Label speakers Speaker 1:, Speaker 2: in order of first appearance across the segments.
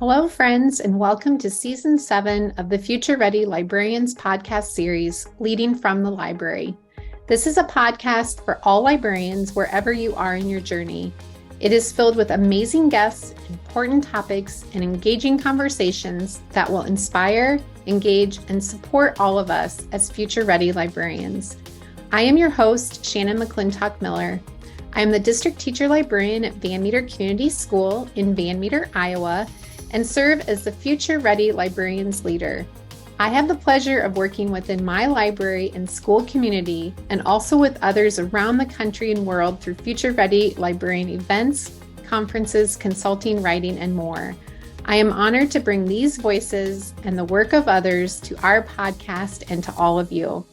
Speaker 1: Hello, friends, and welcome to Season 7 of the Future Ready Librarians podcast series, Leading from the Library. This is a podcast for all librarians wherever you are in your journey. It is filled with amazing guests, important topics, and engaging conversations that will inspire, engage, and support all of us as future ready librarians. I am your host, Shannon McClintock Miller. I am the district teacher librarian at Van Meter Community School in Van Meter, Iowa, and serve as the Future Ready Librarians Leader. I have the pleasure of working within my library and school community and also with others around the country and world through Future Ready Librarian events, conferences, consulting, writing, and more. I am honored to bring these voices and the work of others to our podcast and to all of you.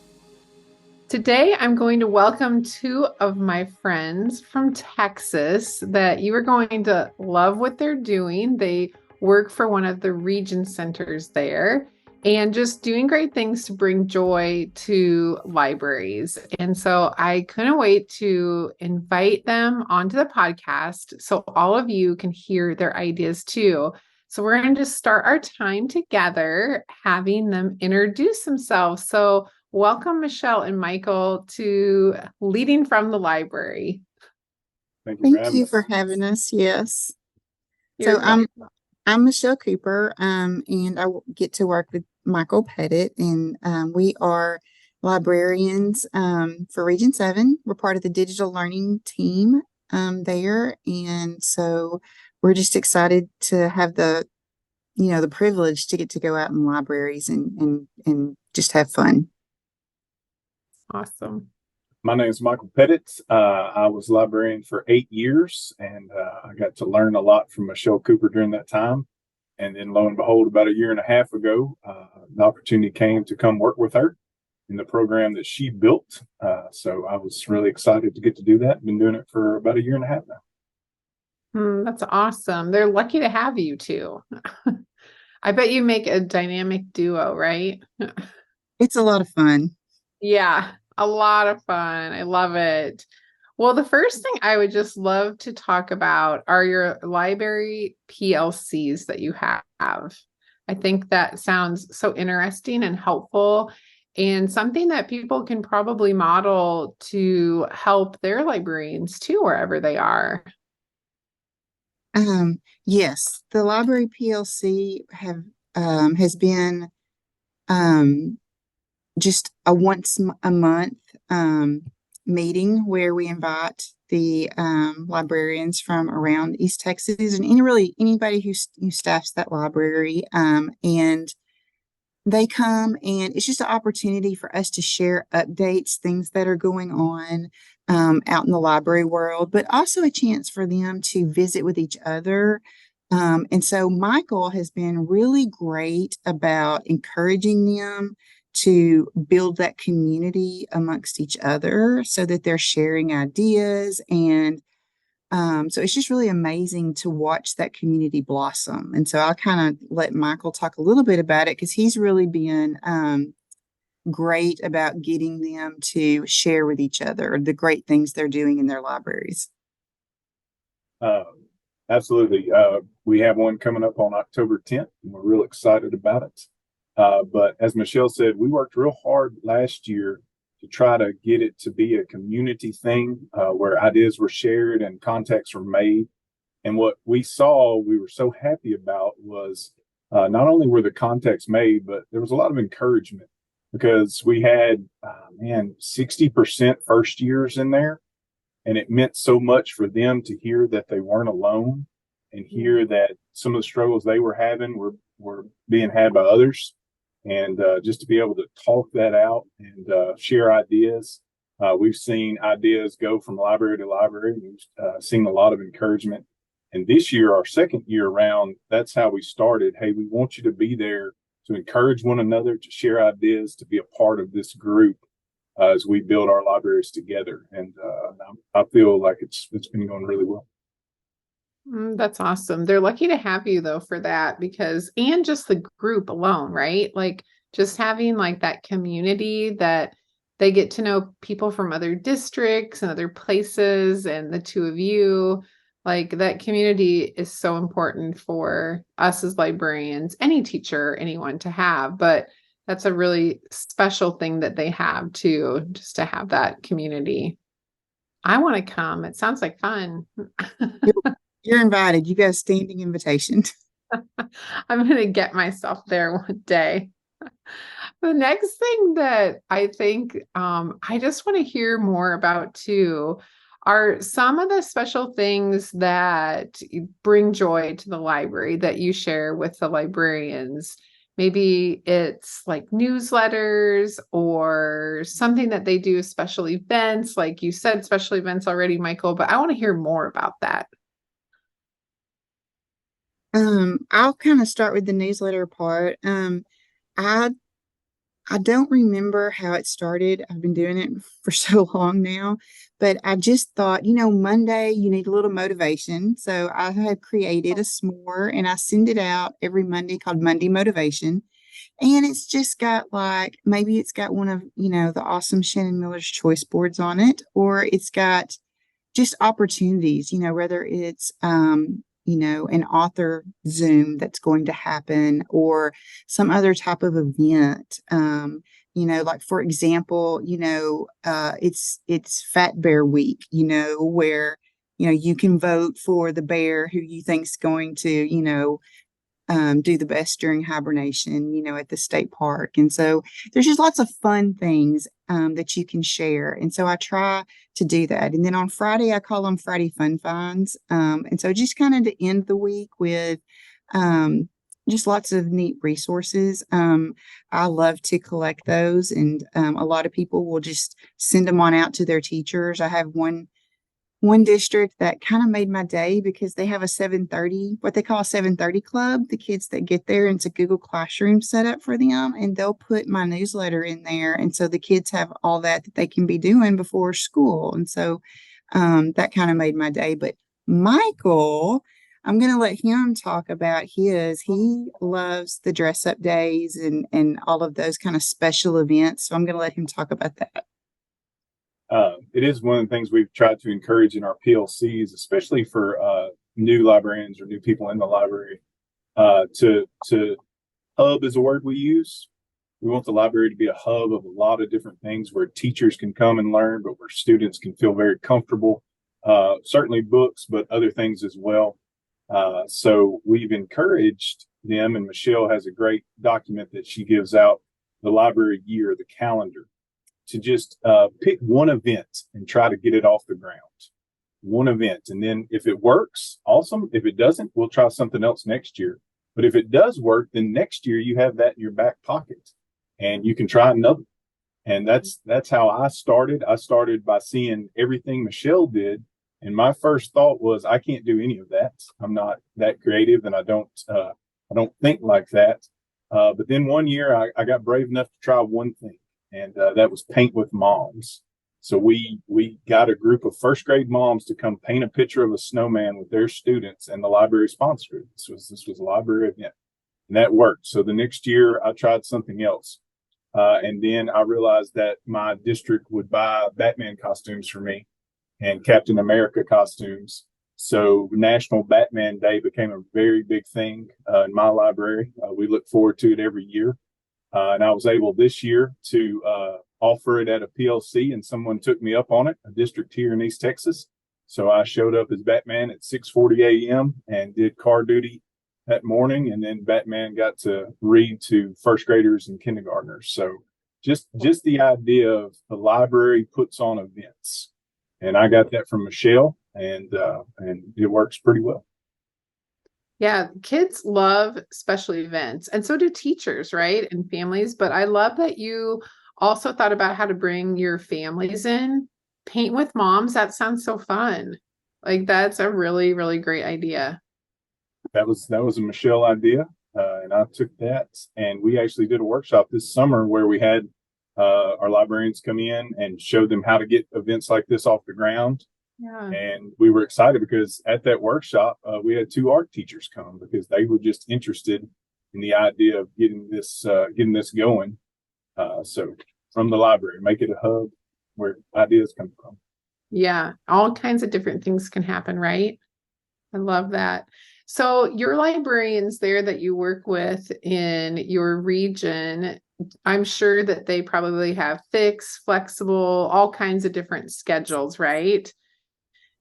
Speaker 1: Today, I'm going to welcome two of my friends from Texas that you are going to love what they're doing. They work for one of the region centers there and just doing great things to bring joy to libraries. And so I couldn't wait to invite them onto the podcast so all of you can hear their ideas too. So we're going to just start our time together having them introduce themselves. So welcome, Michelle and Michael, to Leading from the Library.
Speaker 2: Thank you for having us. Yes.
Speaker 1: You're
Speaker 2: I'm Michelle Cooper, and I get to work with Michael Pettiette, and we are librarians for Region 7. We're part of the digital learning team there, and so we're just excited to have the privilege to get to go out in libraries and just have fun.
Speaker 1: Awesome.
Speaker 3: My name is Michael Pettiette. I was librarian for 8 years, and I got to learn a lot from Michelle Cooper during that time. And then, lo and behold, about a year and a half ago, the opportunity came to come work with her in the program that she built. So I was really excited to get to do that. Been doing it for about a year and a half now.
Speaker 1: That's awesome. They're lucky to have you two. I bet you make a dynamic duo, right?
Speaker 2: It's a lot of fun.
Speaker 1: Yeah. A lot of fun. I love it. Well, the first thing I would just love to talk about are your library PLCs that you have. I think that sounds so interesting and helpful and something that people can probably model to help their librarians too, wherever they are.
Speaker 2: Yes, the library PLC has been just a once a month meeting where we invite the librarians from around East Texas and anybody who staffs that library, and they come, and it's just an opportunity for us to share updates, things that are going on out in the library world, but also a chance for them to visit with each other. And so Michael has been really great about encouraging them to build that community amongst each other so that they're sharing ideas. And so it's just really amazing to watch that community blossom. And so I'll kind of let Michael talk a little bit about it because he's really been great about getting them to share with each other the great things they're doing in their libraries.
Speaker 3: Absolutely. We have one coming up on October 10th, and we're real excited about it. But as Michelle said, we worked real hard last year to try to get it to be a community thing where ideas were shared and contacts were made. And what we saw, we were so happy about was not only were the contacts made, but there was a lot of encouragement because we had, 60% first years in there. And it meant so much for them to hear that they weren't alone and hear that some of the struggles they were having were being had by others. And just to be able to talk that out and share ideas. We've seen ideas go from library to library. We've seen a lot of encouragement. And this year, our second year around, that's how we started. Hey, we want you to be there to encourage one another, to share ideas, to be a part of this group as we build our libraries together. And I feel like it's been going really well.
Speaker 1: That's awesome. They're lucky to have you though for that and just the group alone, right? Like just having like that community that they get to know people from other districts and other places and the two of you Like that community is so important for us as librarians, any teacher, anyone to have, but that's a really special thing that they have too, just to have that community. I want to come. It sounds like fun.
Speaker 2: You're, you're invited. You got a standing invitation.
Speaker 1: I'm going to get myself there one day. The next thing that I think I just want to hear more about too are some of the special things that bring joy to the library that you share with the librarians. Maybe it's like newsletters or something that they do, special events, like you said, special events already, Michael, but I want to hear more about that.
Speaker 2: I'll kind of start with the newsletter part. I I don't remember how it started. I've been doing it for so long now, but I just thought, Monday you need a little motivation. So I have created a s'more and I send it out every Monday called Monday Motivation. And it's just got like, maybe it's got one of, the awesome Shannon Miller's choice boards on it, or it's got just opportunities, whether it's, an author Zoom that's going to happen or some other type of event. Like for example, it's Fat Bear Week, where, you can vote for the bear who you think's going to, do the best during hibernation, at the state park. And so there's just lots of fun things that you can share. And so I try to do that. And then on Friday, I call them Friday Fun Finds. And so just kind of to end the week with just lots of neat resources. I love to collect those. And a lot of people will just send them on out to their teachers. I have one district that kind of made my day because they have a 7:30, what they call a 7:30 club. The kids that get there, and it's a Google Classroom set up for them, and they'll put my newsletter in there. And so the kids have all that they can be doing before school. And so that kind of made my day. But Michael, I'm going to let him talk about his. He loves the dress up days and all of those kind of special events. So I'm going to let him talk about that.
Speaker 3: It is one of the things we've tried to encourage in our PLCs, especially for new librarians or new people in the library. To hub is a word we use. We want the library to be a hub of a lot of different things where teachers can come and learn, but where students can feel very comfortable. Certainly books, but other things as well. So we've encouraged them, and Michelle has a great document that she gives out, the library year, the calendar, to just pick one event and try to get it off the ground. One event. And then if it works, awesome. If it doesn't, we'll try something else next year. But if it does work, then next year you have that in your back pocket and you can try another. And that's how I started. I started by seeing everything Michelle did. And my first thought was, I can't do any of that. I'm not that creative and I don't think like that. But then one year I got brave enough to try one thing. And that was paint with moms. So we got a group of first grade moms to come paint a picture of a snowman with their students, and the library sponsored it. This was a library event, and that worked. So the next year I tried something else, and then I realized that my district would buy Batman costumes for me and Captain America costumes. So National Batman Day became a very big thing in my library. We look forward to it every year. And I was able this year to offer it at a PLC, and someone took me up on it, a district here in East Texas. So I showed up as Batman at 6:40 a.m. and did car duty that morning. And then Batman got to read to first graders and kindergartners. So just the idea of the library puts on events. And I got that from Michelle, and it works pretty well.
Speaker 1: Yeah, kids love special events, and so do teachers, right? And families. But I love that you also thought about how to bring your families in. Paint with moms, that sounds so fun. Like that's a really, really great idea.
Speaker 3: That was a Michelle idea, and I took that, and we actually did a workshop this summer where we had our librarians come in and show them how to get events like this off the ground.
Speaker 1: Yeah.
Speaker 3: And we were excited because at that workshop, we had 2 art teachers come because they were just interested in the idea of getting this going. So from the library, make it a hub where ideas come from.
Speaker 1: Yeah, all kinds of different things can happen, right? I love that. So your librarians there that you work with in your region, I'm sure that they probably have fixed, flexible, all kinds of different schedules, right?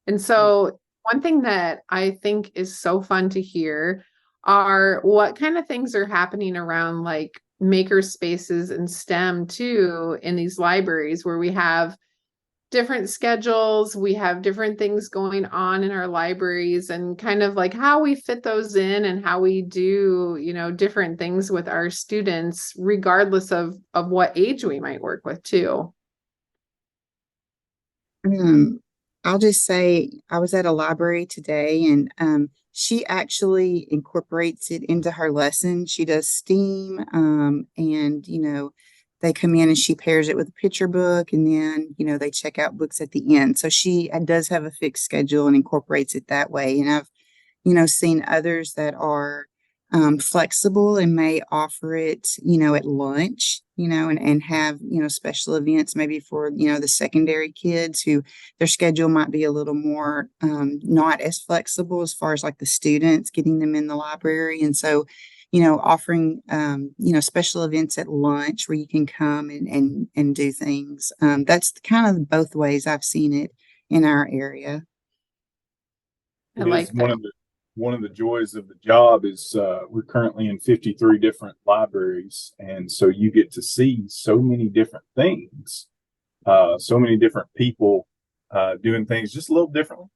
Speaker 1: And so one thing that I think is so fun to hear are what kind of things are happening around like maker spaces and STEM too in these libraries where we have different schedules, we have different things going on in our libraries and kind of like how we fit those in and how we do, different things with our students regardless of what age we might work with too.
Speaker 2: Um, I'll just say I was at a library today and she actually incorporates it into her lesson. She does STEAM and, they come in and she pairs it with a picture book and then, they check out books at the end. So she does have a fixed schedule and incorporates it that way. And I've, seen others that are flexible and may offer it, at lunch, and have, special events maybe for, the secondary kids who their schedule might be a little more not as flexible as far as like the students getting them in the library. And so, offering, special events at lunch where you can come and do things. That's kind of both ways I've seen it in our area.
Speaker 1: I
Speaker 3: It
Speaker 1: like
Speaker 3: is
Speaker 1: that.
Speaker 3: one of the joys of the job is we're currently in 53 different libraries, and so you get to see so many different things, so many different people doing things just a little differently.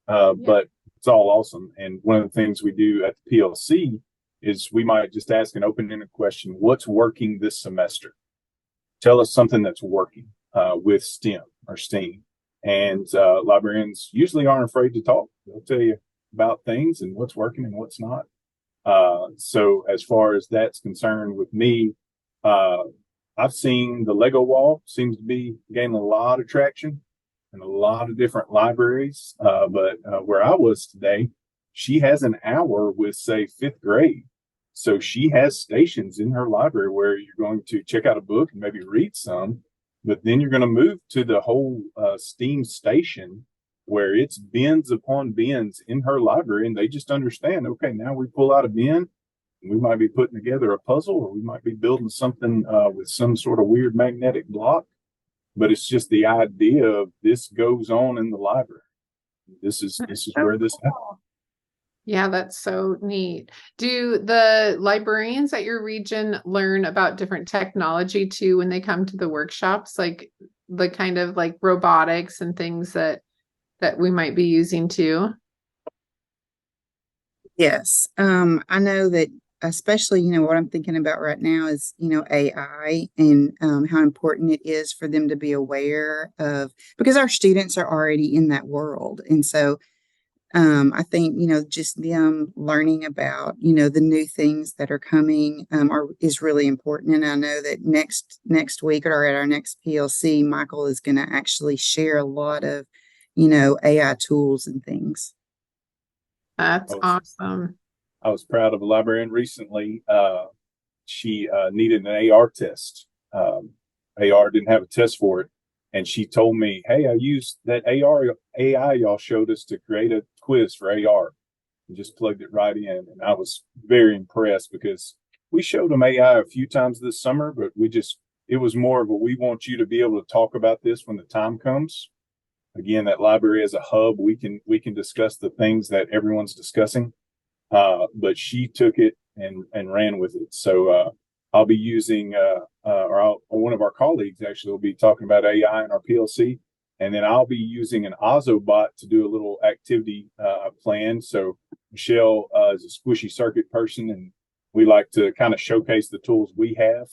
Speaker 3: But it's all awesome. And one of the things we do at the PLC is we might just ask an open-ended question: what's working this semester? Tell us something that's working with STEM or STEAM. And librarians usually aren't afraid to talk. They'll tell you about things and what's working and what's not. So as far as that's concerned with me, I've seen the Lego wall seems to be gaining a lot of traction in a lot of different libraries. But where I was today, she has an hour with, say, fifth grade. So she has stations in her library where you're going to check out a book and maybe read some, but then you're going to move to the whole STEAM station where it's bins upon bins in her library. And they just understand, okay, now we pull out a bin, we might be putting together a puzzle, or we might be building something with some sort of weird magnetic block. But it's just the idea of this goes on in the library. This is where this happens.
Speaker 1: Yeah, that's so neat. Do the librarians at your region learn about different technology too when they come to the workshops, like the kind of like robotics and things that we might be using too?
Speaker 2: Yes. I know that especially, what I'm thinking about right now is, AI and how important it is for them to be aware of, because our students are already in that world. And so I think, just them learning about, the new things that are coming is really important. And I know that next week or at our next PLC, Michael is going to actually share a lot of, AI tools and things.
Speaker 1: That's awesome.
Speaker 3: I was proud of a librarian recently. She needed an AR test. AR didn't have a test for it. And she told me, hey, I used that AI y'all showed us to create a quiz for AR and just plugged it right in. And I was very impressed because we showed them AI a few times this summer, but it was more of a, we want you to be able to talk about this when the time comes. Again, that library as a hub, we can discuss the things that everyone's discussing. But she took it and ran with it. So I'll be using, or one of our colleagues actually will be talking about AI in our PLC, and then I'll be using an Ozobot to do a little activity plan. So Michelle is a squishy circuit person, and we like to kind of showcase the tools we have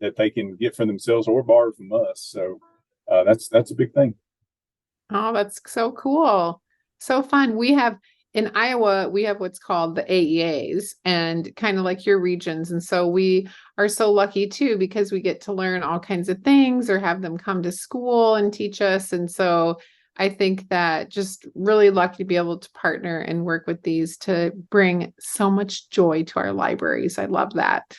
Speaker 3: that they can get for themselves or borrow from us. So that's a big thing.
Speaker 1: Oh, that's so cool. So fun. In Iowa, we have what's called the AEAs and kind of like your regions. And so we are so lucky too, because we get to learn all kinds of things or have them come to school and teach us. And so I think that just really lucky to be able to partner and work with these to bring so much joy to our libraries. I love that.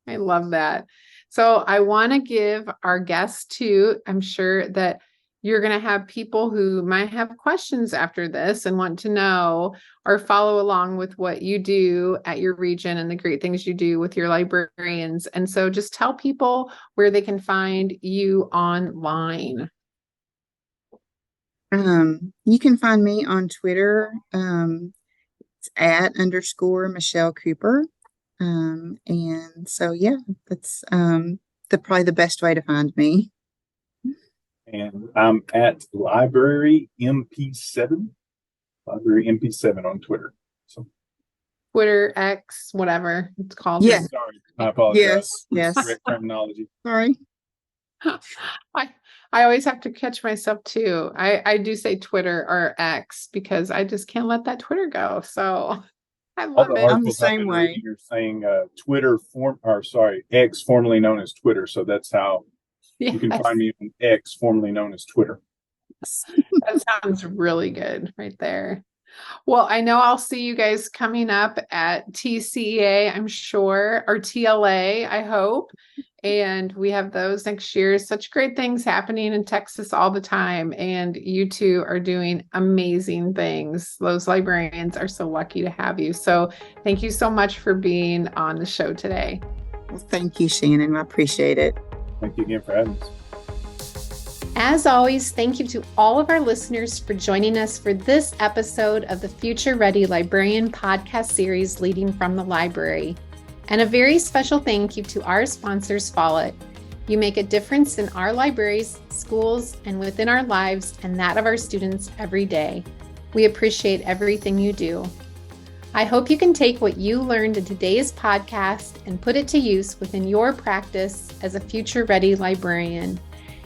Speaker 1: I love that. So I want to give our guests too, I'm sure that you're going to have people who might have questions after this and want to know or follow along with what you do at your region and the great things you do with your librarians. And so just tell people where they can find you online.
Speaker 2: You can find me on Twitter. It's @ Michelle Cooper. And so, yeah, that's probably the best way to find me.
Speaker 3: And I'm at Library MP7 on Twitter. So
Speaker 1: Twitter, X, whatever it's called.
Speaker 2: Yeah.
Speaker 3: Sorry, I apologize.
Speaker 2: Yes.
Speaker 3: Correct terminology.
Speaker 2: Sorry.
Speaker 1: I always have to catch myself too. I do say Twitter or X because I just can't let that Twitter go. So I love it.
Speaker 2: I'm the same way.
Speaker 3: You're saying X, formerly known as Twitter. So that's how you can find me on X, formerly known as Twitter.
Speaker 1: That sounds really good right there. Well, I know I'll see you guys coming up at TCEA, I'm sure, or TLA, I hope. And we have those next year. Such great things happening in Texas all the time. And you two are doing amazing things. Those librarians are so lucky to have you. So thank you so much for being on the show today.
Speaker 2: Well, thank you, Shannon. I appreciate it.
Speaker 3: Thank you again for having us.
Speaker 1: As always, thank you to all of our listeners for joining us for this episode of the Future Ready Librarian podcast series, Leading from the Library. And a very special thank you to our sponsors, Follett. You make a difference in our libraries, schools, and within our lives and that of our students every day. We appreciate everything you do. I hope you can take what you learned in today's podcast and put it to use within your practice as a future ready librarian.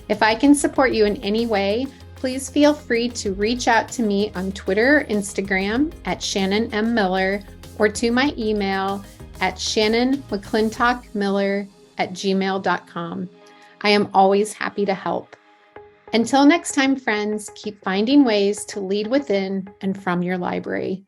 Speaker 1: If I can support you in any way, please feel free to reach out to me on Twitter or Instagram at Shannon M. Miller or to my email at shannonmcclintockmiller@gmail.com. I am always happy to help. Until next time, friends, keep finding ways to lead within and from your library.